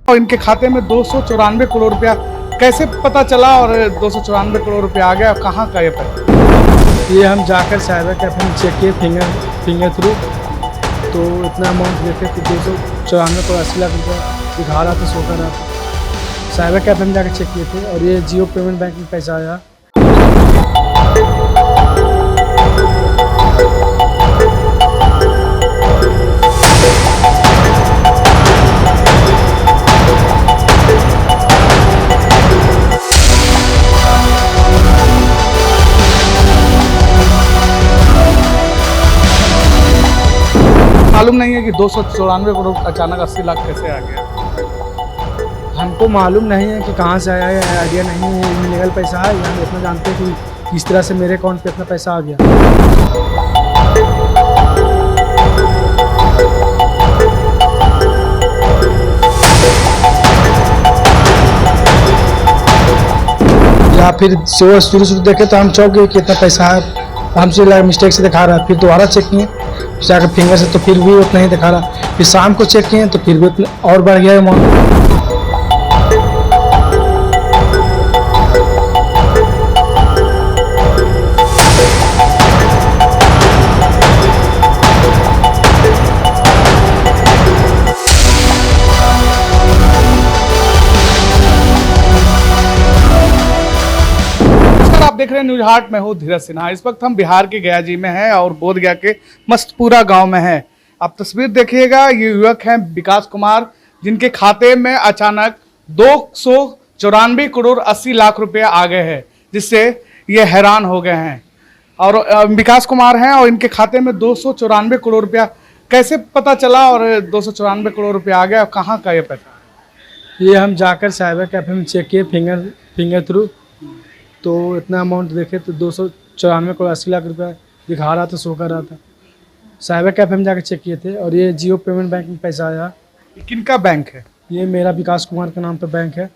और इनके खाते में 294 करोड़ रुपया कैसे पता चला और 294 करोड़ रुपया आ गया, कहाँ का ये पैसा? ये हम जाकर साइबर कैफे में चेक किए फिंगर थ्रू, तो इतना अमाउंट देखे तो 294 करोड़ 80 लाख रुपया दिखा रहा था, शो कर रहा था। साइबर कैफे में जाकर चेक किए थे और ये जियो पेमेंट बैंक में पैसा आया। मालूम नहीं है कि 294 करोड़ अचानक 80 लाख कैसे आ गया? हमको मालूम नहीं है कि कहाँ से आया है, आइडिया नहीं है। इलीगल पैसा है, हम इतना जानते हैं कि किस तरह से मेरे अकाउंट पे इतना पैसा आ गया। या फिर शुरू देखे तो हम चौंक गए कि इतना पैसा है, हमसे मिस्टेक से दिखा रहा है। फिर दोबारा चेक किए जाकर फिंगर से, तो फिर भी उतना ही दिखा रहा। फिर शाम को चेक किए तो फिर भी उतना और बढ़ गया अमाउंट। आप देख रहे हैं न्यूज हार्ट में हूँ धीरज सिन्हा। इस वक्त हम बिहार के गया जी में हैं और बोधगया के मस्तपुरा गांव में हैं। आप तस्वीर देखिएगा, ये युवक हैं विकास कुमार, जिनके खाते में अचानक 294 करोड़ 80 लाख रुपए आ गए हैं, जिससे ये हैरान हो गए हैं। और विकास कुमार हैं और इनके खाते में 294 करोड़ रुपया कैसे पता चला और 294 करोड़ रुपया आ गया, कहाँ का ये पैसा? ये हम जाकर साइबर कैफे में चेक किए फिंगर थ्रू, तो इतना अमाउंट देखे तो 294 करोड़ 80 लाख रुपया दिखा रहा था, शो कर रहा था। साइबर कैफे में जाकर चेक किए थे और ये जियो पेमेंट बैंक में पैसा आया। किनका बैंक है? ये मेरा विकास कुमार के नाम पे बैंक है।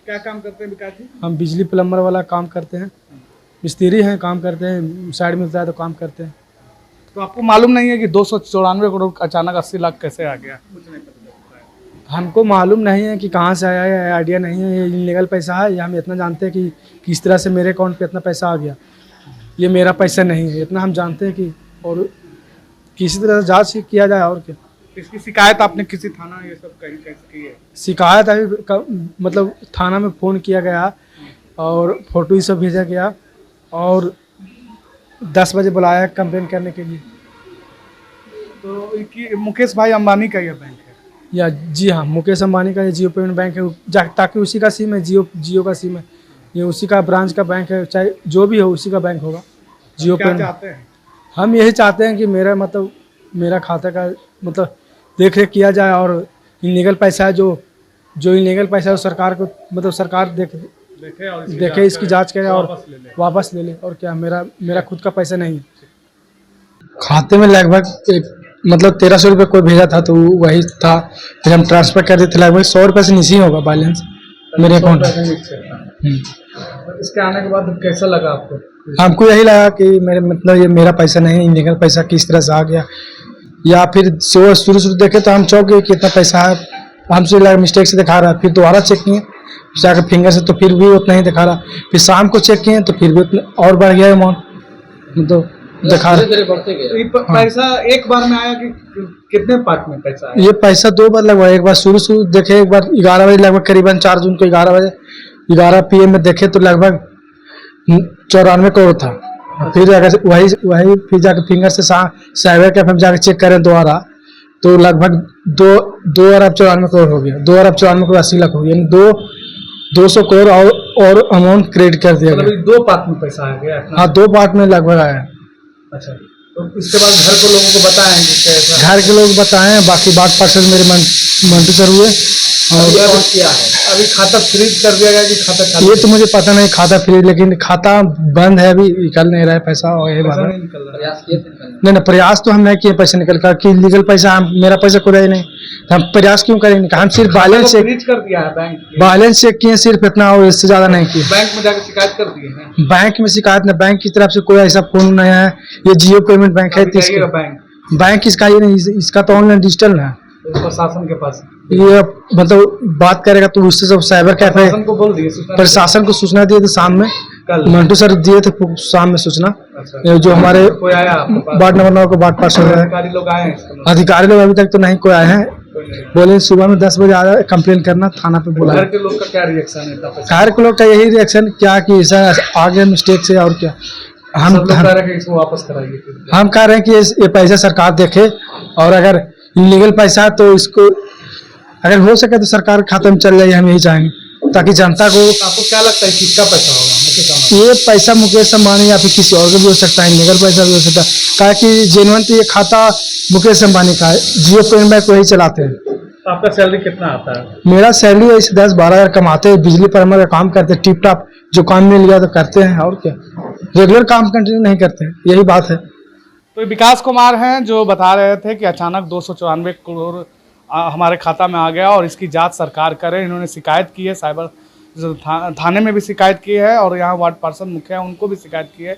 क्या काम करते हैं विकास जी? हम बिजली प्लम्बर वाला काम करते हैं, मिस्त्री हैं, काम करते हैं, साइड में मिलता है तो काम करते हैं। तो आपको मालूम नहीं है कि 294 करोड़ अचानक 80 लाख कैसे आ गया? हमको मालूम नहीं है कि कहाँ से आया है, आइडिया नहीं है। ये इलीगल पैसा है, या हम इतना जानते हैं कि किस तरह से मेरे अकाउंट पे इतना पैसा आ गया। ये मेरा पैसा नहीं है, इतना हम जानते हैं कि, और किसी तरह से जांच किया जाए। और क्या इसकी शिकायत आपने किसी थाना ये सब कहीं कैसे की है? शिकायत अभी मतलब थाना में फ़ोन किया गया और फोटो ये सब भेजा गया और 10 बजे बुलाया कंप्लेन करने के लिए। तो मुकेश भाई अंबानी का ये बैंक है? या जी हाँ, मुकेश अंबानी का ये जियो पेमेंट बैंक है, ताकि उसी का सिम है, जियो का सिम है, ये उसी का ब्रांच का बैंक है, चाहे जो भी हो उसी का बैंक होगा जियो पेमेंट। चाहते हैं हम यही चाहते हैं कि मेरा खाता का देख रेख किया जाए और इलीगल पैसा है, जो इलीगल पैसा है सरकार को सरकार देखे इसकी जांच करे और वापस ले ले। और क्या, मेरा खुद का पैसा नहीं है। खाते में लगभग 1300 रुपये कोई भेजा था, तो वही था, फिर हम ट्रांसफर कर देते। लगभग 100 रुपये से नीचे होगा बैलेंस मेरे अकाउंट में। इसके आने के बाद कैसा लगा आपको? हमको यही लगा कि ये मेरा पैसा नहीं, इलीगल पैसा किस तरह से आ गया। या फिर शुरू देखे तो हम चौंक गए कि इतना पैसा है, हमसे मिस्टेक से दिखा रहा है। फिर दोबारा चेक किए जाकर फिंगर से, तो फिर भी उतना ही दिखा रहा। फिर शाम को चेक किए तो फिर भी उतना और बढ़ गया अमाउंट, तो दिखा रहा। पैसा एक बार में आया कि कितने पार्ट में पैसा आया? ये पैसा 2 बार लगभग, एक बार शुरू देखे, एक बार 11 बजे लगभग, करीबन 4 जून को 11 PM में देखे तो लगभग 94 करोड़ था। फिर अगर वही फिर जाकर फिंगर से साइबर कैफे में जाकर चेक करें दोबारा, तो लगभग 2 अरब 94 करोड़ हो गया। 2 अरब 94 करोड़ 80 लाख हो गया, यानी 200 करोड़ और अमाउंट क्रेडिट कर दिया गया। 2 पार्ट में पैसा आ गया? हाँ, 2 पार्ट में लगभग आया। अच्छा, तो इसके बाद घर के लोगों को बताएंगे? घर के लोग बताएं, बाकी बात पार्सल मेरे मंटू सर हुए। और क्या है अभी खाता फ्रीज कर दिया गया कि खाता चालू? ये तो मुझे पता नहीं, खाता फ्रीज, लेकिन खाता बंद है, अभी निकल नहीं रहा है पैसा। और ये बात नहीं, प्रयास तो हम नहीं किए पैसा निकल कर, कि लीगल पैसा मेरा पैसा कोई नहीं, तो हम प्रयास क्यों करेंगे? हम सिर्फ बैलेंस चेक कर दिया है, बैलेंस चेक किए सिर्फ इतना, और इससे ज्यादा नहीं किए। बैंक में जाकर शिकायत कर दिए हैं? बैंक में शिकायत नहीं, बैंक की तरफ से कोई ऐसा फोन नहीं है। ये जियो पेमेंट बैंक है, बैंक बैंक इसका ये नहीं, इसका तो ऑनलाइन डिजिटल है। प्रशासन के पास ये मतलब बात करेगा तो उससे सब साइबर कैफे प्रशासन को बोल दिए सूचना प्रशासन को सूचना दिए थे शाम में, कल मंटू सर दिए थे शाम में सूचना। अच्छा। ये जो हमारे कोई आया आपके पास? वार्ड नंबर 9 के वार्ड पार्षद है, अधिकारी लोग आए हैं इसके मतलब? अधिकारी लोग अभी तक तो नहीं कोई आए हैं। कोई नहीं। बोले सुबह में 10 बजे आ जाए, कंप्लेन करना थाना पे बोला। घर के लोग का क्या रिएक्शन है इतना पैसा? घर के लोग का यही रिएक्शन क्या कि सर आ गए मिस्टेक से, और क्या हम सब लोग कह रहे हैं कि इसको वापस कराइए फिर। हम कह रहे हैं कि ये पैसा सरकार देखे, और अगर इलीगल पैसा है तो इसको अगर हो सके तो सरकार के खाते में चल जाए, हम यही चाहेंगे, ताकि जनता को। आपको क्या लगता है किसका पैसा होगा मुकेश अंबानी? ये पैसा मुकेश अंबानी या फिर किसी और का भी हो सकता है, इलीगल पैसा भी हो सकता है, कहा कि जेन्युइन तो ये खाता मुकेश अंबानी का है, जियो पेन बैंक वही चलाते हैं। तो आपका सैलरी कितना आता है? मेरा सैलरी ऐसे 10-12 हज़ार कमाते हैं, बिजली पर हमारा काम करते हैं टिप टॉप, जो काम मिल गया तो करते हैं, और क्या रेगुलर काम कंटिन्यू नहीं करते हैं, यही बात है। तो विकास कुमार हैं जो बता रहे थे कि अचानक 294 करोड़ हमारे खाता में आ गया और इसकी जांच सरकार करे। इन्होंने शिकायत की है, साइबर थाने में भी शिकायत की है, और यहाँ वार्ड पार्षद मुखिया उनको भी शिकायत की है।